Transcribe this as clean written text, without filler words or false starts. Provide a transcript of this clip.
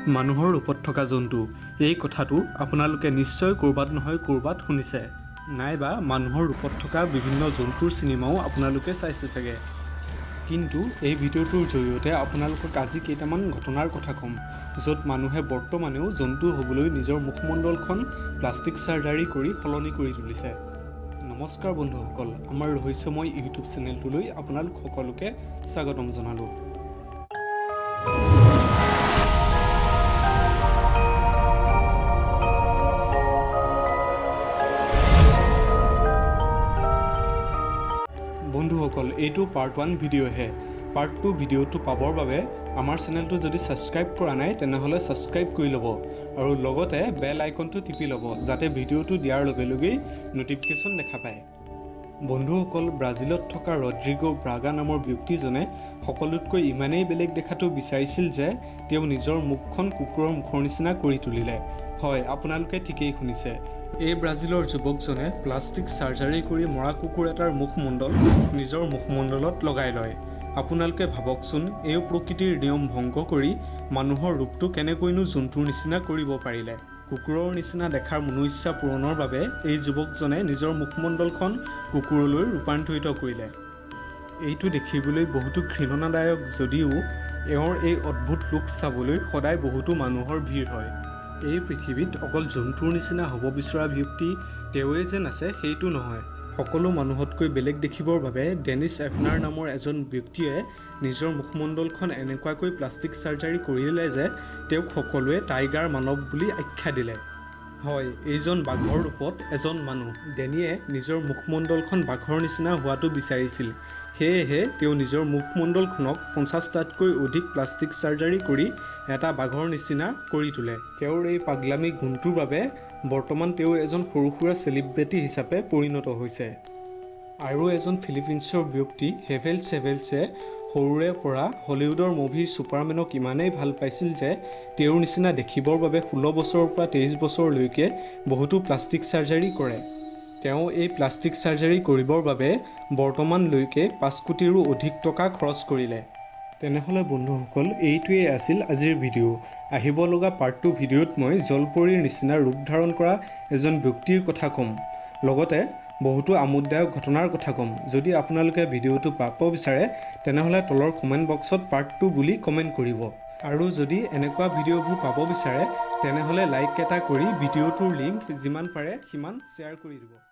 মানুহৰ ৰূপত থকা জন্তু এই কথাটো আপোনালোকে নিশ্চয় ক'ৰবাত নহয় ক'ৰবাত শুনিছে নাইবা মানুহৰ ৰূপত থকা বিভিন্ন জন্তুৰ চিনেমাও আপোনালোকে চাইছে চাগে। কিন্তু এই ভিডিঅ'টোৰ জৰিয়তে আপোনালোকক আজি কেইটামান ঘটনাৰ কথা ক'ম য'ত মানুহে বৰ্তমানেও জন্তু হ'বলৈ নিজৰ মুখমণ্ডলখন প্লাষ্টিক চাৰ্জাৰী কৰি সলনি কৰি তুলিছে। নমস্কাৰ বন্ধুসকল, আমাৰ ৰহস্যময় ইউটিউব চেনেলটোলৈ আপোনালোক সকলোকে স্বাগতম জনালোঁ। বন্ধুসকল, এইটো পাৰ্ট 1 ভিডিঅ'হে। পাৰ্ট 2 ভিডিঅ'টো পাবৰ বাবে আমাৰ চেনেলটো যদি ছাবস্ক্ৰাইব কৰা নাই তেনেহ'লে ছাবস্ক্ৰাইব কৰি ল'ব আৰু লগতে বেল আইকনটো টিপি ল'ব যাতে ভিডিঅ'টো দিয়াৰ লগে লগেই ন'টিফিকেশ্যন দেখা পায়। বন্ধুসকল, ব্ৰাজিলত থকা ৰড্ৰিগো ব্ৰাগা নামৰ ব্যক্তিজনে সকলোতকৈ ইমানেই বেলেগ দেখাটো বিচাৰিছিল যে তেওঁ নিজৰ মুখখন কুকুৰৰ মুখৰ নিচিনা কৰি তুলিলে। হয়, আপোনালোকে ঠিকেই শুনিছে। এই ব্ৰাজিলৰ যুৱকজনে প্লাষ্টিক চাৰ্জাৰী কৰি মৰা কুকুৰ এটাৰ মুখমণ্ডল নিজৰ মুখমণ্ডলত লগাই লয়। আপোনালোকে ভাবকচোন, এই প্ৰকৃতিৰ নিয়ম ভংগ কৰি মানুহৰ ৰূপটো কেনেকৈনো জন্তুৰ নিচিনা কৰিব পাৰিলে। কুকুৰৰ নিচিনা দেখাৰ মনোইচ্ছা পূৰণৰ বাবে এই যুৱকজনে নিজৰ মুখমণ্ডলখন কুকুৰলৈ ৰূপান্তৰিত কৰিলে। এইটো দেখিবলৈ বহুতো ঘৃণাদায়ক যদিও এওঁৰ এই অদ্ভুত লুক চাবলৈ সদায় বহুতো মানুহৰ ভিৰ হয়। এই পৃথিৱীত অকল জন্তুৰ নিচিনা হ'ব বিচৰা ব্যক্তি তেওঁৱেই যেন আছে সেইটো নহয়। সকলো মানুহতকৈ বেলেগ দেখিবৰ বাবে ডেনিছ এফনাৰ নামৰ এজন ব্যক্তিয়ে নিজৰ মুখমণ্ডলখন এনেকুৱাকৈ প্লাষ্টিক চাৰ্জাৰী কৰিলে যে তেওঁক সকলোৱে টাইগাৰ মানৱ বুলি আখ্যা দিলে। হয়, এইজন বাঘৰ ৰূপত এজন মানুহ। ডেনিয়ে নিজৰ মুখমণ্ডলখন বাঘৰ নিচিনা হোৱাটো বিচাৰিছিল, সেয়েহে তেওঁ নিজৰ মুখমণ্ডলখনক 50টাতকৈ অধিক প্লাষ্টিক চাৰ্জাৰী কৰি এটা বাঘৰ নিচিনা কৰি তোলে। তেওঁৰ এই পাগলামী গুণটোৰ বাবে বৰ্তমান তেওঁ এজন সৰু সুৰা চেলিব্ৰিটি হিচাপে পৰিণত হৈছে। আৰু এজন ফিলিপিন্সৰ ব্যক্তি হেভেল চেভেলছে সৰুৰে পৰা হলিউডৰ মুভিৰ ছুপাৰমেনক ইমানেই ভাল পাইছিল যে তেওঁৰ নিচিনা দেখিবৰ বাবে 16 বছৰৰ পৰা 23 বছৰলৈকে বহুতো প্লাষ্টিক চাৰ্জাৰী কৰে। তেওঁ এই প্লাষ্টিক চাৰ্জাৰী কৰিবৰ বাবে বৰ্তমানলৈকে 5 কোটিৰো অধিক টকা খৰচ কৰিলে। তেনেহ'লে বন্ধুসকল, এইটোৱেই আছিল আজিৰ ভিডিঅ'। আহিব লগা পাৰ্ট 2 ভিডিঅ'ত মই জলপৰীৰ নিচিনা ৰূপ ধাৰণ কৰা এজন ব্যক্তিৰ কথা ক'ম, লগতে বহুতো আমোদদায়ক ঘটনাৰ কথা ক'ম। যদি আপোনালোকে ভিডিঅ'টো পাব বিচাৰে তেনেহ'লে তলৰ কমেণ্ট বক্সত পাৰ্ট 2 বুলি কমেণ্ট কৰিব। আৰু যদি এনেকুৱা ভিডিঅ'বোৰ পাব বিচাৰে তেনেহ'লে লাইক এটা কৰি ভিডিঅ'টোৰ লিংক যিমান পাৰে সিমান শ্বেয়াৰ কৰি দিব।